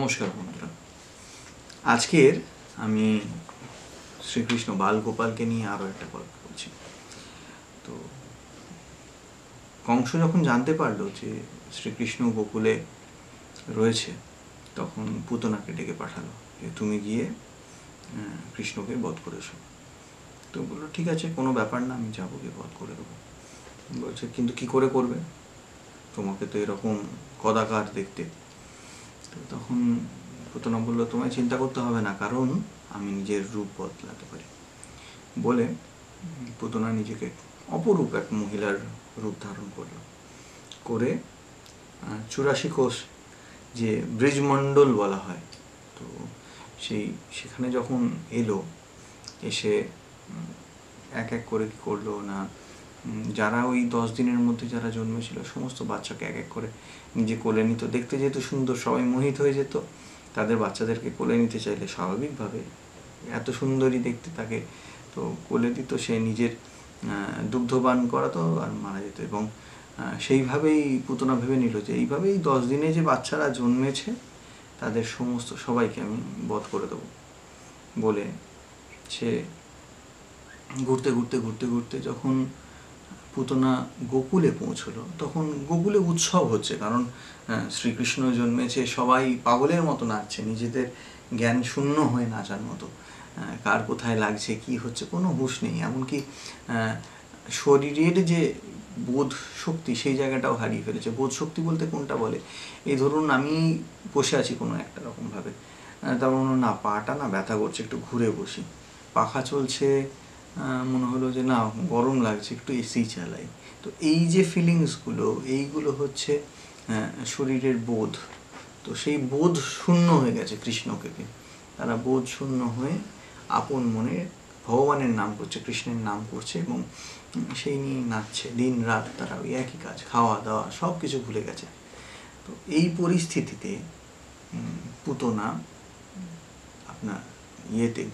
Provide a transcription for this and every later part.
নমস্কার বন্ধুরা। আজকের আমি শ্রীকৃষ্ণ বালগোপালকে নিয়ে আরও একটা গল্প বলছি। তো কংস যখন জানতে পারলো যে শ্রীকৃষ্ণ গোকুলে রয়েছে, তখন পুতনাকে ডেকে পাঠালো যে তুমি গিয়ে কৃষ্ণকে বধ করে এসো। তো বললো ঠিক আছে, কোনো ব্যাপার না, আমি যাবো, গিয়ে বধ করে দেবো। বলছে কিন্তু কি করে করবে, তোমাকে তো এরকম কদাকার দেখতে। তো তখন পুতনা বললো তোমায় চিন্তা করতে হবে না, কারণ আমি নিজের রূপ বদলাতে পারি। বলে পুতনা নিজেকে অপরূপ এক মহিলার রূপ ধারণ করলো, করে 84 কোষ যে ব্রিজমণ্ডল বলা হয়, তো সেখানে যখন এলো, এসে এক এক করে কী করলো না, যারা ওই 10 দিনের মধ্যে যারা জন্মেছিল সমস্ত বাচ্চাকে এক এক করে নিজে কোলে নিত। দেখতে যেহেতু সুন্দর, সবাই মোহিত হয়ে যেত। তাদের বাচ্চাদেরকে কোলে নিতে চাইলে স্বাভাবিকভাবে এত সুন্দরী দেখতে তাকে তো কোলে দিত, সে নিজের দুগ্ধপান করাতো আর মারা যেত। এবং সেইভাবেই পুতনা ভেবে নিল যে এইভাবেই 10 দিনে যে বাচ্চারা জন্মেছে তাদের সমস্ত সবাইকে আমি বধ করে দেবো। বলে সে ঘুরতে ঘুরতে ঘুরতে ঘুরতে যখন পুতনা গোকুলে পৌঁছলো, তখন গোকুলে উৎসব হচ্ছে, কারণ শ্রীকৃষ্ণ জন্মেছে, সবাই পাগলের মতো নাচছে, নিজেদের জ্ঞান শূন্য হয়ে নাচার মতো। কার কোথায় লাগছে, কি হচ্ছে কোনো হুঁশ নেই। এমনকি শরীরের যে বোধ শক্তি সেই জায়গাটাও হারিয়ে ফেলেছে। বোধ শক্তি বলতে কোনটা বলে, এই ধরুন আমি বসে আছি কোনো একটা রকমভাবে, তারপর না পাটা না ব্যথা করছে, একটু ঘুরে বসি, পাখা চলছে, মনে হলো যে না গরম লাগছে, একটু এসি চালাই। তো এই যে ফিলিংসগুলো, এইগুলো হচ্ছে শরীরের বোধ। তো সেই বোধ শূন্য হয়ে গেছে কৃষ্ণকে। তারা বোধ শূন্য হয়ে আপন মনে ভগবানের নাম করছে, কৃষ্ণের নাম করছে, এবং সেই নিয়ে নাচছে দিন রাত। তারা ওই একই কাজ, খাওয়া দাওয়া সব কিছু ভুলে গেছে। তো এই পরিস্থিতিতে পুতনা আপনার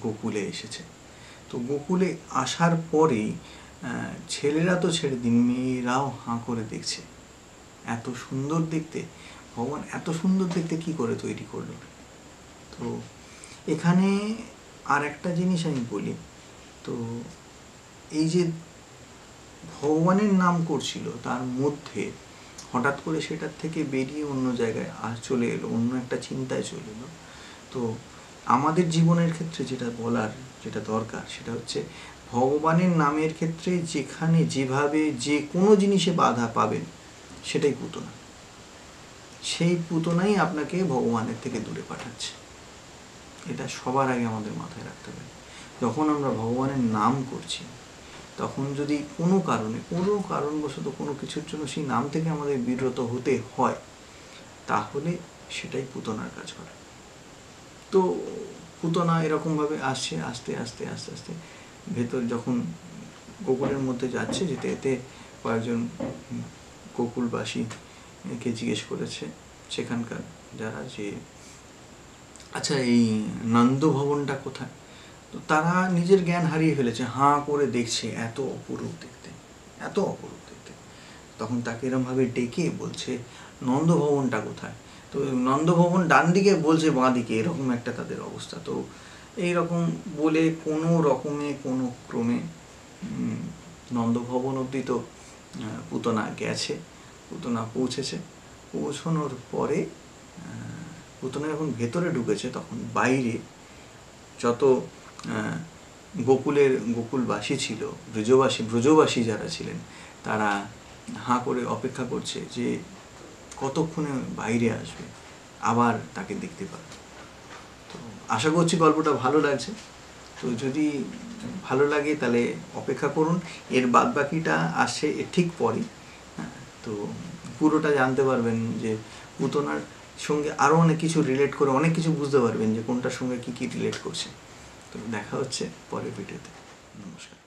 গোকুলে এসেছে। তো গোকুলে আসার পরেই ছেলেরা তো ছেড়ে দিন, মেয়েরাও হাঁ করে দেখছে, এত সুন্দর দেখতে, ভগবান এত সুন্দর দেখতে কি করে তৈরি করলো। তো এখানে আর একটা জিনিস আমি বলি, তো এই যে ভগবানের নাম করছিল, তার মধ্যে হঠাৎ করে সেটার থেকে বেরিয়ে অন্য জায়গায় চলে এলো, অন্য একটা চিন্তায় চলে এলো। তো আমাদের জীবনের ক্ষেত্রে যেটা বলার, যেটা দরকার, সেটা হচ্ছে ভগবানের নামের ক্ষেত্রে যেখানে যেভাবে যে কোনো জিনিসে বাধা পাবেন, সেটাই পুতনা। সেই পুতনাই আপনাকে ভগবানের থেকে দূরে পাঠাচ্ছে। এটা সবার আগে আমাদের মাথায় রাখতে হবে। যখন আমরা ভগবানের নাম করছি, তখন যদি কোনো কারণবশত কোনো কিছুর জন্য সেই নাম থেকে আমাদের বিরত হতে হয়, তাহলে সেটাই পুতনার কাজ করে। তো পুতনা এরকমভাবে আসছে, আস্তে আস্তে আস্তে আস্তে ভেতর যখন গোকুলের মধ্যে যাচ্ছে, যেতে যেতে কয়েকজন গোকুলবাসীকে জিজ্ঞেস করেছে সেখানকার যারা, যে আচ্ছা এই নন্দভবনটা কোথায়। তো তারা নিজের জ্ঞান হারিয়ে ফেলেছে, হাঁ করে দেখছে, এত অপরূপ দেখতে, এত অপরূপ দেখতে। তখন তাকে এরমভাবে ডেকে বলছে নন্দভবনটা কোথায়। তো নন্দভবন ডান দিকে, বলছে বাঁ দিকে, এরকম একটা তাদের অবস্থা। তো এইরকম বলে কোনো রকমে কোনো ক্রমে নন্দভবন অবধি তো পুতনা গেছে, পুতনা পৌঁছেছে। পৌঁছানোর পরে পুতনা যখন ভেতরে ঢুকেছে, তখন বাইরে যত গোকুলবাসী ছিল, ব্রজবাসী যারা ছিলেন, তারা হাঁ করে অপেক্ষা করছে যে কতক্ষণে বাইরে আসবে, আবার তাকে দেখতে পাবে। তো আশা করছি গল্পটা ভালো লাগছে। তো যদি ভালো লাগে তাহলে অপেক্ষা করুন, এর বাদবাকিটা আসে এর ঠিক পরে। তো পুরোটা জানতে পারবেন যে পুতনার সঙ্গে আরও অনেক কিছু রিলেট করে অনেক কিছু বুঝতে পারবেন যে কোনটার সঙ্গে কী কী রিলেট করছে। তো দেখা হচ্ছে পরের ভিডিওতে। নমস্কার।